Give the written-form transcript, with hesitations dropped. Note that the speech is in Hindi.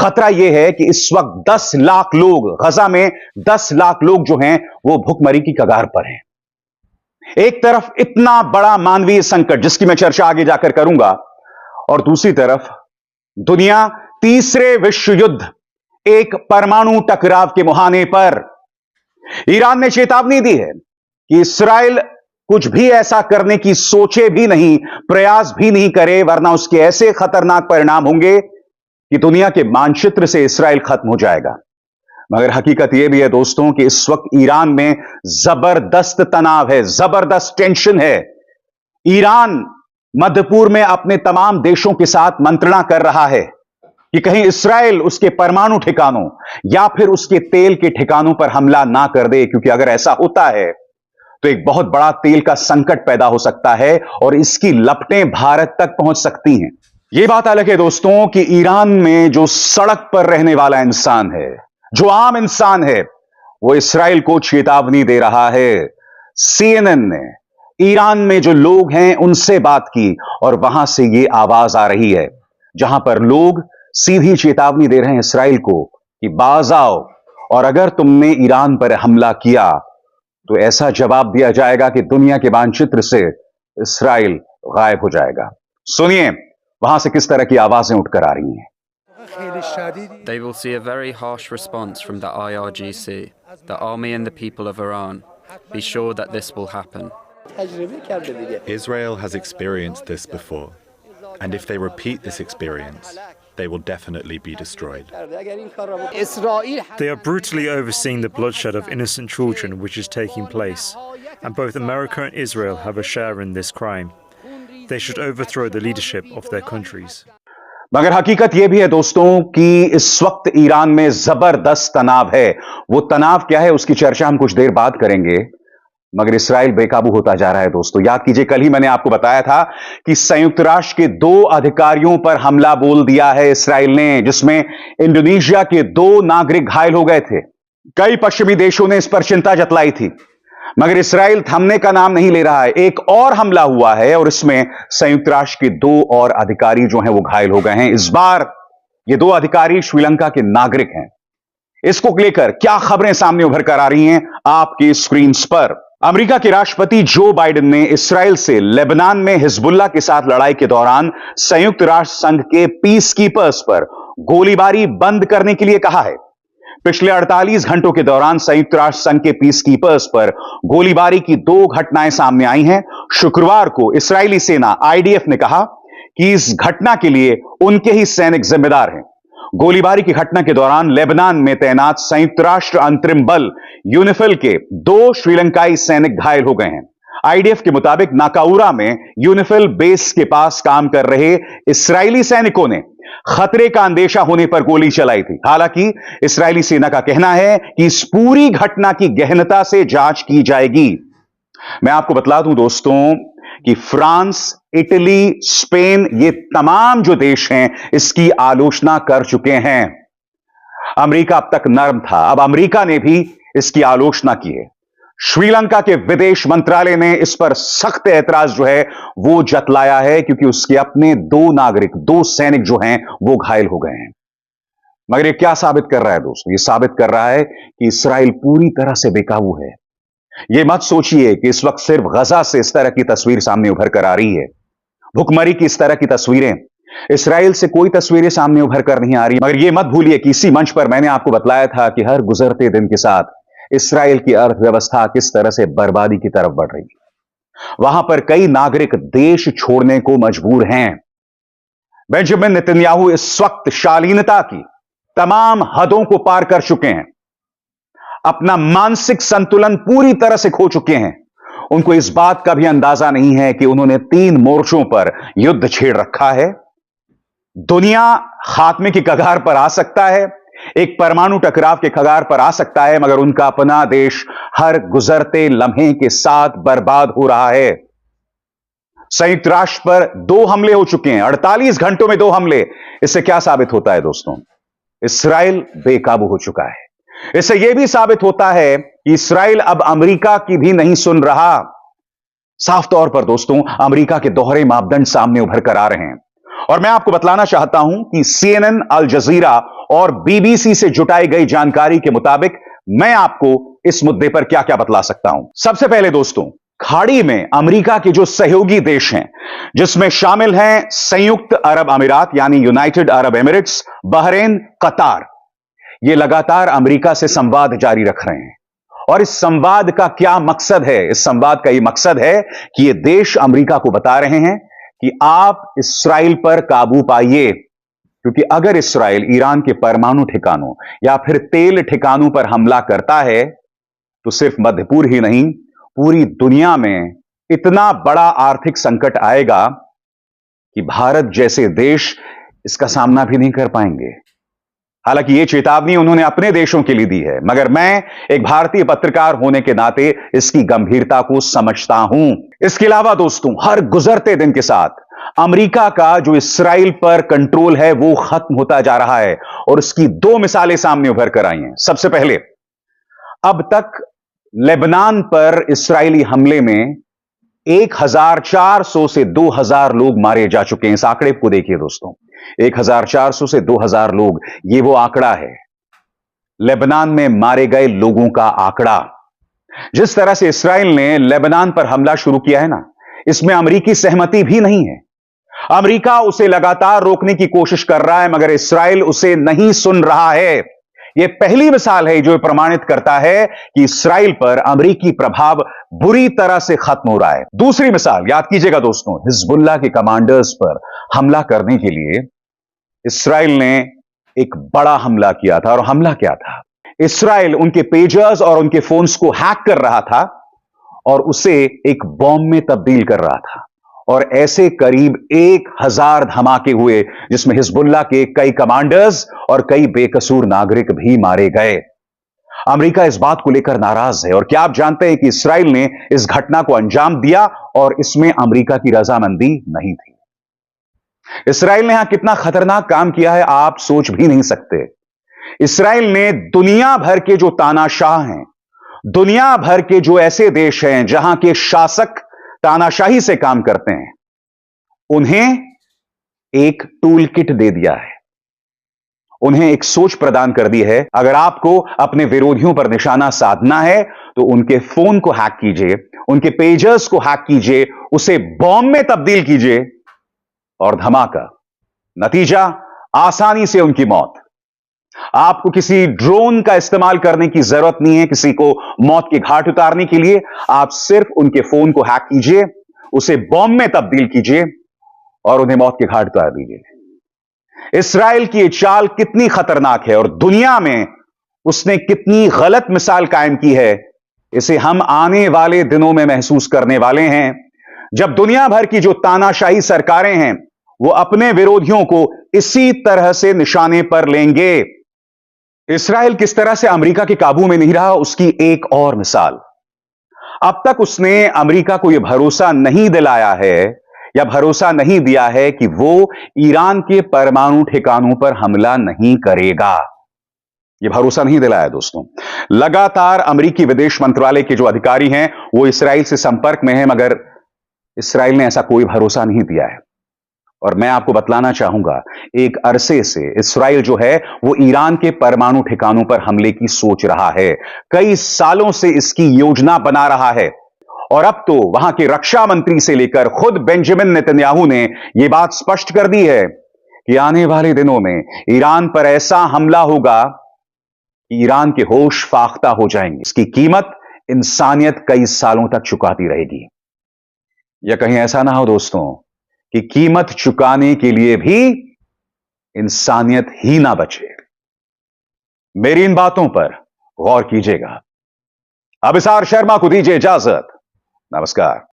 खतरा यह है कि इस वक्त 10 लाख लोग गजा में 10 लाख लोग जो हैं वो भुखमरी की कगार पर हैं। एक तरफ इतना बड़ा मानवीय संकट जिसकी मैं चर्चा आगे जाकर करूंगा, और दूसरी तरफ दुनिया तीसरे विश्व युद्ध, एक परमाणु टकराव के मुहाने पर। ईरान ने चेतावनी दी है कि इस्राएल कुछ भी ऐसा करने की सोचे भी नहीं, प्रयास भी नहीं करे, वरना उसके ऐसे खतरनाक परिणाम होंगे कि दुनिया के मानचित्र से इस्राएल खत्म हो जाएगा। मगर हकीकत यह भी है दोस्तों कि इस वक्त ईरान में जबरदस्त तनाव है, जबरदस्त टेंशन है। ईरान मध्य पूर्व में अपने तमाम देशों के साथ मंत्रणा कर रहा है कि कहीं इस्राएल उसके परमाणु ठिकानों या फिर उसके तेल के ठिकानों पर हमला ना कर दे, क्योंकि अगर ऐसा होता है तो एक बहुत बड़ा तेल का संकट पैदा हो सकता है और इसकी लपटें भारत तक पहुंच सकती हैं। यह बात अलग है दोस्तों कि ईरान में जो सड़क पर रहने वाला इंसान है, जो आम इंसान है, वो इस्राएल को चेतावनी दे रहा है। CNN ने ईरान में जो लोग हैं उनसे बात की और वहां से यह आवाज आ रही है जहां पर लोग सीधी चेतावनी दे रहे हैं इस्राएल को कि बाज आओ, और अगर तुमने ईरान पर हमला किया तो ऐसा जवाब दिया जाएगा कि दुनिया के मानचित्र से इस्राएल गायब हो जाएगा। सुनिए वहां से किस तरह की आवाजें उठकर आ रही हैं। They will see a very harsh response from the IRGC, the army and the people of Iran. Be sure that this will happen. Israel has experienced this before, and if they repeat this experience, they will definitely be destroyed. They are brutally overseeing the bloodshed of innocent children which is taking place, and both America and Israel have a share in this crime. They should overthrow the leadership of their countries. मगर हकीकत यह भी है दोस्तों कि इस वक्त ईरान में जबरदस्त तनाव है। वो तनाव क्या है उसकी चर्चा हम कुछ देर बाद करेंगे, मगर इस्राएल बेकाबू होता जा रहा है दोस्तों। याद कीजिए कल ही मैंने आपको बताया था कि संयुक्त राष्ट्र के 2 अधिकारियों पर हमला बोल दिया है इस्राएल ने, जिसमें इंडोनेशिया के 2 नागरिक घायल हो गए थे। कई पश्चिमी देशों ने इस पर चिंता जतलाई थी, मगर इस्राएल थमने का नाम नहीं ले रहा है। एक और हमला हुआ है और इसमें संयुक्त राष्ट्र के 2 और अधिकारी जो हैं वो घायल हो गए हैं। इस बार ये 2 अधिकारी श्रीलंका के नागरिक हैं। इसको लेकर क्या खबरें सामने उभर कर आ रही हैं आपकी स्क्रीन पर। अमेरिका के राष्ट्रपति जो बाइडेन ने इस्राएल से लेबनान में हिजबुल्लाह के साथ लड़ाई के दौरान संयुक्त राष्ट्र संघ के पीस कीपर्स पर गोलीबारी बंद करने के लिए कहा है। पिछले 48 घंटों के दौरान संयुक्त राष्ट्र संघ के पीस कीपर्स पर गोलीबारी की 2 घटनाएं सामने आई हैं। शुक्रवार को इस्राएली सेना IDF ने कहा कि इस घटना के लिए उनके ही सैनिक जिम्मेदार हैं। गोलीबारी की घटना के दौरान लेबनान में तैनात संयुक्त राष्ट्र अंतरिम बल यूनिफिल के 2 श्रीलंकाई सैनिक घायल हो गए हैं। IDF के मुताबिक नाकाउरा में यूनिफिल बेस के पास काम कर रहे इस्राएली सैनिकों ने खतरे का अंदेशा होने पर गोली चलाई थी। हालांकि इस्राएली सेना का कहना है कि इस पूरी घटना की गहनता से जांच की जाएगी। मैं आपको बतला दूं दोस्तों कि फ्रांस, इटली, स्पेन, ये तमाम जो देश हैं इसकी आलोचना कर चुके हैं। अमेरिका अब तक नर्म था, अब अमेरिका ने भी इसकी आलोचना की है। श्रीलंका के विदेश मंत्रालय ने इस पर सख्त ऐतराज जो है वो जतलाया है, क्योंकि उसके अपने 2 नागरिक, 2 सैनिक जो हैं वो घायल हो गए हैं। मगर ये क्या साबित कर रहा है दोस्तों? ये साबित कर रहा है कि इस्राएल पूरी तरह से बेकाबू है। ये मत सोचिए कि इस वक्त सिर्फ गजा से इस तरह की तस्वीर सामने उभर कर आ रही है, भुखमरी की इस तरह की तस्वीरें, इस्राएल से कोई तस्वीरें सामने उभर कर नहीं आ रही। मगर यह मत भूलिए कि इसी मंच पर मैंने आपको बतलाया था कि हर गुजरते दिन के साथ इस्राएल की अर्थव्यवस्था किस तरह से बर्बादी की तरफ बढ़ रही है। वहां पर कई नागरिक देश छोड़ने को मजबूर हैं। बेंजामिन नेतन्याहू इस वक्त शालीनता की तमाम हदों को पार कर चुके हैं, अपना मानसिक संतुलन पूरी तरह से खो चुके हैं। उनको इस बात का भी अंदाजा नहीं है कि उन्होंने 3 मोर्चों पर युद्ध छेड़ रखा है। दुनिया खात्मे की कगार पर आ सकता है, एक परमाणु टकराव के कगार पर आ सकता है, मगर उनका अपना देश हर गुजरते लम्हे के साथ बर्बाद हो रहा है। संयुक्त राष्ट्र पर 2 हमले हो चुके हैं, 48 घंटों में 2 हमले। इससे क्या साबित होता है दोस्तों? इस्राएल बेकाबू हो चुका है। इससे यह भी साबित होता है कि इस्राएल अब अमेरिका की भी नहीं सुन रहा। साफ तौर पर दोस्तों अमेरिका के दोहरे मापदंड सामने उभर कर आ रहे हैं। और मैं आपको बतलाना चाहता हूं कि CNN, अल जजीरा और BBC से जुटाई गई जानकारी के मुताबिक मैं आपको इस मुद्दे पर क्या क्या बतला सकता हूं। सबसे पहले दोस्तों, खाड़ी में अमेरिका के जो सहयोगी देश हैं, जिसमें शामिल हैं संयुक्त अरब अमीरात यानी यूनाइटेड अरब एमिरेट्स, बहरीन, कतार, ये लगातार अमेरिका से संवाद जारी रख रहे हैं। और इस संवाद का क्या मकसद है? इस संवाद का यह मकसद है कि ये देश अमेरिका को बता रहे हैं कि आप इस्राइल पर काबू पाइए, क्योंकि अगर इस्राइल ईरान के परमाणु ठिकानों या फिर तेल ठिकानों पर हमला करता है तो सिर्फ मध्यपूर्व ही नहीं, पूरी दुनिया में इतना बड़ा आर्थिक संकट आएगा कि भारत जैसे देश इसका सामना भी नहीं कर पाएंगे। हालांकि यह चेतावनी उन्होंने अपने देशों के लिए दी है, मगर मैं एक भारतीय पत्रकार होने के नाते इसकी गंभीरता को समझता हूं। इसके अलावा दोस्तों, हर गुजरते दिन के साथ अमेरिका का जो इस्राइल पर कंट्रोल है वो खत्म होता जा रहा है और उसकी दो मिसालें सामने उभर कर आई हैं। सबसे पहले, अब तक लेबनान पर इस्राइली हमले में 1400 से 2000 लोग मारे जा चुके हैं। इस आंकड़े को देखिए दोस्तों, 1400 से 2000 लोग, ये वो आंकड़ा है लेबनान में मारे गए लोगों का आंकड़ा। जिस तरह से इस्राइल ने लेबनान पर हमला शुरू किया है ना, इसमें अमेरिकी सहमति भी नहीं है। अमेरिका उसे लगातार रोकने की कोशिश कर रहा है, मगर इस्राइल उसे नहीं सुन रहा है। यह पहली मिसाल है जो प्रमाणित करता है कि इस्राइल पर अमेरिकी प्रभाव बुरी तरह से खत्म हो रहा है। दूसरी मिसाल याद कीजिएगा दोस्तों, हिजबुल्लाह के कमांडर्स पर हमला करने के लिए इस्राइल ने एक बड़ा हमला किया था। और हमला क्या था? इस्राइल उनके पेजर्स और उनके फोन्स को हैक कर रहा था और उसे एक बॉम्ब में तब्दील कर रहा था। और ऐसे करीब 1000 धमाके हुए, जिसमें हिजबुल्लाह के कई कमांडर्स और कई बेकसूर नागरिक भी मारे गए। अमेरिका इस बात को लेकर नाराज है। और क्या आप जानते हैं कि इस्राइल ने इस घटना को अंजाम दिया और इसमें अमेरिका की रजामंदी नहीं थी। इस्राइल ने यहां कितना खतरनाक काम किया है आप सोच भी नहीं सकते। इस्राइल ने दुनिया भर के जो तानाशाह हैं, दुनिया भर के जो ऐसे देश हैं जहां के शासक तानाशाही से काम करते हैं, उन्हें एक टूल किट दे दिया है, उन्हें एक सोच प्रदान कर दी है। अगर आपको अपने विरोधियों पर निशाना साधना है तो उनके फोन को हैक कीजिए, उनके पेजर्स को हैक कीजिए, उसे बॉम्ब में तब्दील कीजिए और धमाका, नतीजा आसानी से उनकी मौत। आपको किसी ड्रोन का इस्तेमाल करने की जरूरत नहीं है किसी को मौत के घाट उतारने के लिए। आप सिर्फ उनके फोन को हैक कीजिए, उसे बॉम्ब में तब्दील कीजिए और उन्हें मौत के घाट उतार दीजिए। इस्राइल की यह चाल कितनी खतरनाक है और दुनिया में उसने कितनी गलत मिसाल कायम की है, इसे हम आने वाले दिनों में महसूस करने वाले हैं, जब दुनिया भर की जो तानाशाही सरकारें हैं वो अपने विरोधियों को इसी तरह से निशाने पर लेंगे। इस्राइल किस तरह से अमेरिका के काबू में नहीं रहा, उसकी एक और मिसाल। अब तक उसने अमेरिका को यह भरोसा नहीं दिलाया है या भरोसा नहीं दिया है कि वो ईरान के परमाणु ठिकानों पर हमला नहीं करेगा। यह भरोसा नहीं दिलाया दोस्तों। लगातार अमेरिकी विदेश मंत्रालय के जो अधिकारी हैं वो इस्राइल से संपर्क में हैं, मगर इस्राइल ने ऐसा कोई भरोसा नहीं दिया है। और मैं आपको बतलाना चाहूंगा, एक अरसे से इस्राइल जो है वो ईरान के परमाणु ठिकानों पर हमले की सोच रहा है। कई सालों से इसकी योजना बना रहा है और अब तो वहां के रक्षा मंत्री से लेकर खुद बेंजामिन नेतन्याहू ने यह बात स्पष्ट कर दी है कि आने वाले दिनों में ईरान पर ऐसा हमला होगा कि ईरान के होश फाख्ता हो जाएंगे। इसकी कीमत इंसानियत कई सालों तक चुकाती रहेगी। या कहीं ऐसा ना हो दोस्तों कि कीमत चुकाने के लिए भी इंसानियत ही ना बचे। मेरी इन बातों पर गौर कीजिएगा। अभिसार शर्मा को दीजिए इजाजत। नमस्कार।